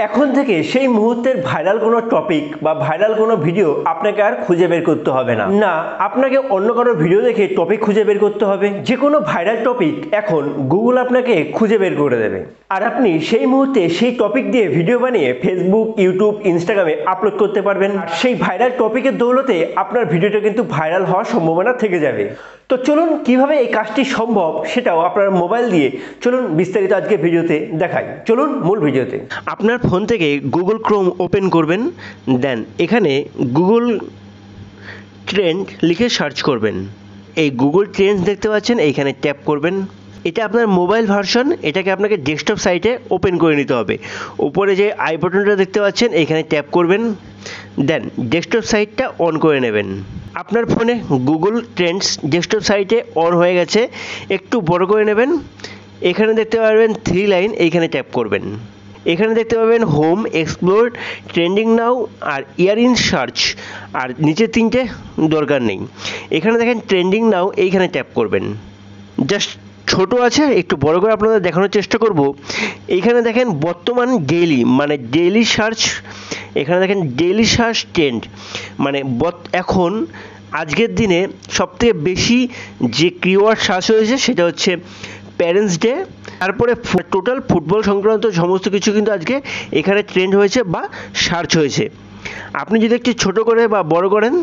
এখন থেকে সেই মুহূর্তের ভাইরাল কোনো টপিক বা ভাইরাল কোনো ভিডিও আপনাকে আর খুঁজে বের করতে হবে না। না, আপনাকে অন্য কারো ভিডিও দেখে টপিক খুঁজে বের করতে হবে। যে কোনো ভাইরাল টপিক এখন গুগল আপনাকে খুঁজে বের করে দেবে, আর আপনি সেই মুহূর্তে সেই টপিক দিয়ে ভিডিও বানিয়ে ফেসবুক, ইউটিউব, ইনস্টাগ্রামে আপলোড করতে পারবেন। আর সেই ভাইরাল টপিকের দৌলতে আপনার ভিডিওটা কিন্তু ভাইরাল হওয়ার সম্ভাবনা থেকে যাবে। তো চলুন কিভাবে এই কাজটি সম্ভব সেটাও আপনার মোবাইল দিয়ে চলুন বিস্তারিত আজকে ভিডিওতে দেখাই। চলুন মূল ভিডিওতে। আপনার ফোন থেকে গুগল ক্রোম ওপেন করবেন, দেন এখানে গুগল ট্রেন্ড লিখে সার্চ করবেন। এই গুগল ট্রেন্ডস দেখতে পাচ্ছেন, এইখানে ট্যাপ করবেন। এটা আপনার মোবাইল ভার্সন, এটাকে আপনাকে ডেস্কটপ সাইটে ওপেন করে নিতে হবে। উপরে যে আই বাটনটা দেখতে পাচ্ছেন এইখানে ট্যাপ করবেন, দেন ডেস্কটপ সাইটটা অন করে নেবেন। আপনার ফোনে গুগল ট্রেন্ডস ডেস্কটপ সাইটে অন হয়ে গেছে, একটু বড় করে নেবেন। এখানে দেখতে পারবেন 3 লাইন, এইখানে ট্যাপ করবেন। এখানে দেখতে পাবেন হোম, এক্সপ্লোর, ট্রেন্ডিং নাও আর ইয়ার ইন সার্চ, আর নিচে 3টে দরকার নেই। এখানে দেখেন ট্রেন্ডিং নাও, এইখানে ট্যাপ করবেন। জাস্ট ছোট আছে, একটু বড় করে আপনাদের দেখানোর চেষ্টা করব। এইখানে দেখেন বর্তমান ডেইলি, মানে ডেইলি সার্চ। এখানে দেখেন ডেইলি সার্চ ট্রেন্ড, মানে এখন আজকের দিনে সবথেকে বেশি যে কিওয়ার্ড সার্চ হয়েছে সেটা হচ্ছে প্যারেন্টস ডে। তারপরে টোটাল ফুটবল সংক্রান্ত সমস্ত কিছু কিন্তু আজকে এখানে ট্রেন্ড হয়েছে বা সার্চ হয়েছে। আপনি যদি একটু ছোট করে বা বড় করেন,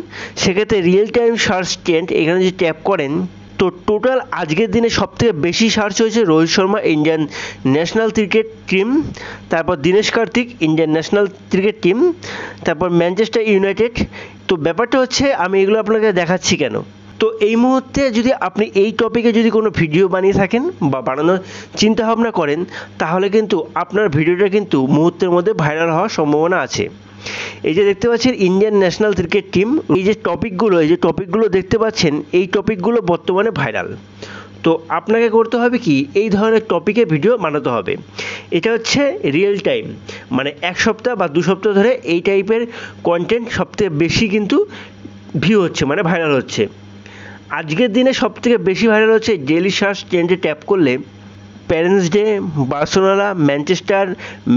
সেক্ষেত্রে রিয়েল টাইম সার্চ ট্রেন্ড এখানে যদি ট্যাপ করেন, তো টোটাল আজকের দিনে সবথেকে বেশি সার্চ হয়েছে Rohit Sharma, Indian national cricket team. তারপর Dinesh Karthik, Indian national cricket team. তারপর ম্যানচেস্টার ইউনাইটেড। তো ব্যাপারটা হচ্ছে, আমি এগুলো আপনাকে দেখাচ্ছি কেন। তো এই মুহূর্তে যদি আপনি এই টপিকে যদি কোনো ভিডিও বানিয়ে থাকেন বা বানানোর চিন্তা ভাবনা করেন, তাহলে কিন্তু আপনার ভিডিওটা কিন্তু মুহূর্তের মধ্যে ভাইরাল হওয়ার সম্ভাবনা আছে। এই যে দেখতে পাচ্ছেন ইন্ডিয়ান ন্যাশনাল ক্রিকেট টিম, এই যে টপিকগুলো দেখতে পাচ্ছেন, এই টপিকগুলো বর্তমানে ভাইরাল। তো আপনাকে করতে হবে কি, এই ধরনের টপিকে ভিডিও বানাতে হবে। এটা হচ্ছে রিয়েল টাইম, মানে 1 সপ্তাহ বা 2 সপ্তাহ ধরে এই টাইপের কন্টেন্ট সবথেকে বেশি কিন্তু ভিউ হচ্ছে, মানে ভাইরাল হচ্ছে। আজকের দিনে সবথেকে বেশি ভাইরাল হচ্ছে ডেইলি সার্চ ট্রেন্ডে ট্যাপ করলে parents day, Barcelona, Manchester,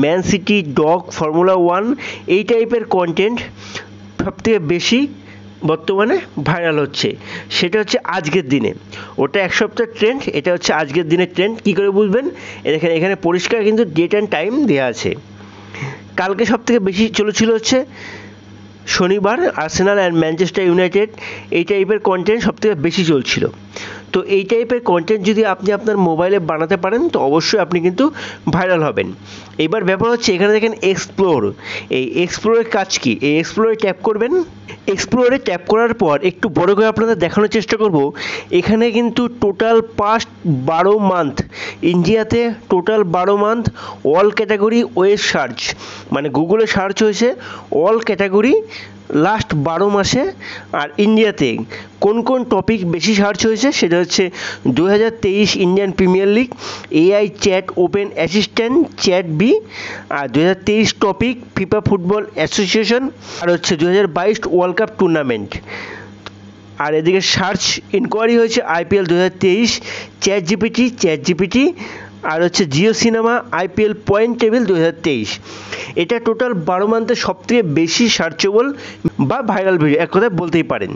man city, dog, formula 1, এই টাইপের কন্টেন্ট সবথেকে বেশি বর্তমানে ভাইরাল হচ্ছে। সেটা হচ্ছে আজকের দিনে। ওটা 1 সপ্তাহ ট্রেন্ড, এটা হচ্ছে আজকের দিনের ট্রেন্ড। কী করে বুঝবেন? এখানে পরিষ্কার কিন্তু ডেট অ্যান্ড টাইম দেওয়া আছে। কালকে সবথেকে বেশি চলেছিল হচ্ছে শনিবার, আর্সেনাল অ্যান্ড ম্যানচেস্টার ইউনাইটেড, এই টাইপের কন্টেন্ট সবথেকে বেশি চলছিল। তো এই টাইপের কন্টেন্ট যদি আপনি আপনার মোবাইলে বানাতে পারেন, তো অবশ্যই আপনি কিন্তু ভাইরাল হবেন। এবার ব্যাপার হচ্ছে, এখানে দেখেন এক্সপ্লোর। এই এক্সপ্লোরের কাজ কি? এই এক্সপ্লোরে ট্যাপ করবেন। এক্সপ্লোরে ট্যাপ করার পর একটু বড় করে আপনাদের দেখানোর চেষ্টা করব। এখানে কিন্তু টোটাল পাস্ট 12 মান্থ, ইন্ডিয়াতে total 12 month all category web search, মানে গুগলে সার্চ হয়েছে অল ক্যাটাগরি লাস্ট 12 মাসে। আর ইন্ডিয়াতে কোন কোন টপিক বেশি সার্চ হয়েছে সেটা হচ্ছে 2023 Indian premier league, AI chat open assistant chat B, আর 2023 টপিক ফিফা ফুটবল অ্যাসোসিয়েশন, আর হচ্ছে 2022 ওয়ার্ল্ড কাপ টুর্নামেন্ট। আর এদিকে সার্চ ইনকোয়ারি হয়েছে আইপিএল 2023, চ্যাট জিপিটি, আর হচ্ছে Jio cinema, IPL point table 2023। এটা টোটাল 12 মান্থের সবথেকে বেশি সার্চেবল বা ভাইরাল ভিডিও, এক কথায় বলতেই পারেন।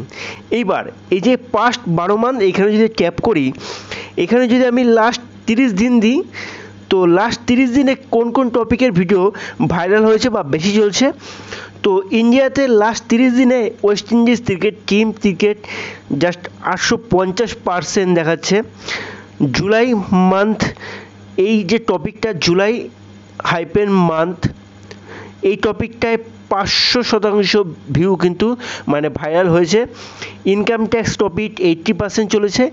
এইবার এই যে পাস্ট 12 মান্থ, এখানে যদি ট্যাপ করি, এখানে যদি আমি লাস্ট 30 দিন দিই, তো লাস্ট 30 দিনে কোন কোন টপিকের ভিডিও ভাইরাল হয়েছে বা বেশি চলছে। তো ইন্ডিয়াতে লাস্ট 30 দিনে ওয়েস্ট ইন্ডিজ ক্রিকেট জাস্ট 850% দেখাচ্ছে। জুলাই মান্থ, এই যে টপিকটা জুলাই হাইপেন মান্থ, এই টপিকটায় 500% ভিউ কিন্তু মানে ভাইরাল হয়েছে। ইনকাম ট্যাক্স টপিক 80% চলেছে,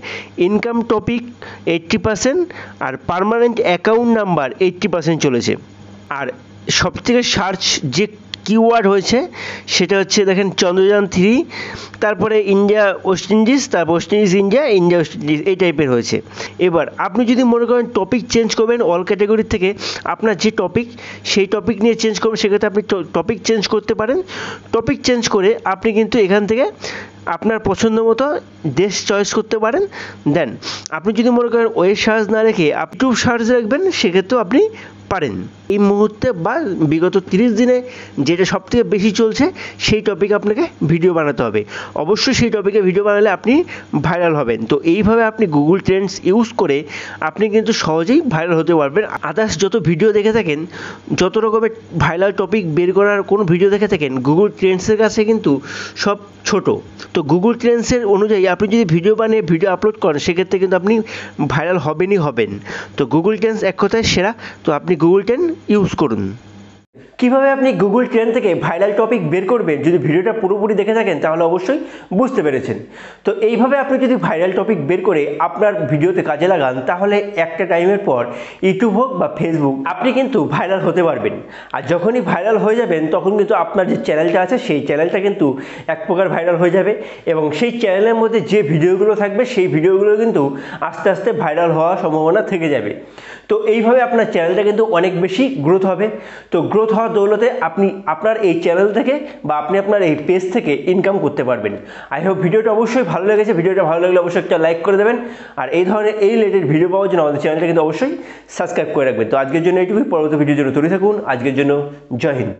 ইনকাম টপিক 80%, আর পার্মানেন্ট অ্যাকাউন্ট নাম্বার 80% চলেছে। আর সবথেকে সার্চ যে কিওয়ার্ড হয়েছে সেটা হচ্ছে দেখেন চন্দ্রযান 3, তারপরে ইন্ডিয়া ওয়েস্ট ইন্ডিজ, তারপর West Indies India, India West Indies, এই টাইপের হয়েছে। এবার আপনি যদি মনে করেন টপিক চেঞ্জ করবেন অল ক্যাটাগরি থেকে, আপনার যে টপিক সেই টপিক নিয়ে চেঞ্জ করবেন, সেক্ষেত্রে আপনি টপিক চেঞ্জ করতে পারেন। টপিক চেঞ্জ করে আপনি কিন্তু এখান থেকে আপনার পছন্দ মতো দেশ চয়েস করতে পারেন। দেন আপনি যদি মনে করেন ওয়েব সার্চ না রেখে ইউটিউব সার্চ রাখবেন, সেক্ষেত্রেও আপনি পারেন। এই মুহূর্তে বা বিগত 30 দিনে যেটা সবথেকে বেশি চলছে সেই টপিকে আপনাকে ভিডিও বানাতে হবে। অবশ্যই সেই টপিকে ভিডিও বানালে আপনি ভাইরাল হবেন। তো এইভাবে আপনি গুগল ট্রেন্ডস ইউজ করে আপনি কিন্তু সহজেই ভাইরাল হতে পারবেন। আদার্স যত ভিডিও দেখে থাকেন, যত রকমের ভাইরাল টপিক বের করার কোনো ভিডিও দেখে থাকেন, গুগল ট্রেন্ডসের কাছে কিন্তু সব ছোট। তো গুগল ট্রেন্ডসের অনুযায়ী আপনি যদি ভিডিও বানিয়ে ভিডিও আপলোড করেন, সেক্ষেত্রে কিন্তু আপনি ভাইরাল হবেনই হবেন। তো গুগল ট্রেন্ডস এক কথায় সেরা। তো আপনি গুগল ট্রেন্ড ইউজ করুন। কিভাবে আপনি গুগল ট্রেন্ড থেকে ভাইরাল টপিক বের করবেন, যদি ভিডিওটা পুরোপুরি দেখে থাকেন তাহলে অবশ্যই বুঝতে পেরেছেন। তো এইভাবে আপনি যদি ভাইরাল টপিক বের করে আপনার ভিডিওতে কাজে লাগান, তাহলে একটা টাইমের পর ইউটিউব হোক বা ফেসবুক, আপনি কিন্তু ভাইরাল হতে পারবেন। আর যখনই ভাইরাল হয়ে যাবেন, তখন কিন্তু আপনার যে চ্যানেলটা আছে সেই চ্যানেলটা কিন্তু এক প্রকার ভাইরাল হয়ে যাবে, এবং সেই চ্যানেলের মধ্যে যে ভিডিওগুলো থাকবে সেই ভিডিওগুলো কিন্তু আস্তে আস্তে ভাইরাল হওয়ার সম্ভাবনা থেকে যাবে। তো এইভাবে আপনার চ্যানেলটা কিন্তু অনেক বেশি গ্রোথ হবে। তো গ্রোথ হওয়ার দৌলতে আপনি আপনার এই চ্যানেল থেকে বা আপনি আপনার এই পেজ থেকে ইনকাম করতে পারবেন। আই হোপ ভিডিওটা অবশ্যই ভালো লেগেছে। ভিডিওটা ভালো লাগলে অবশ্যই একটা লাইক করে দেবেন, আর এই ধরনের এই রিলেটেড ভিডিও পাওয়ার জন্য আমাদের চ্যানেলটা কিন্তু অবশ্যই সাবস্ক্রাইব করে রাখবেন। তো আজকের জন্য এইটুকুই, পরবর্তী ভিডিওর জন্য তৈরি থাকুন। আজকের জন্য জয় হিন্দ।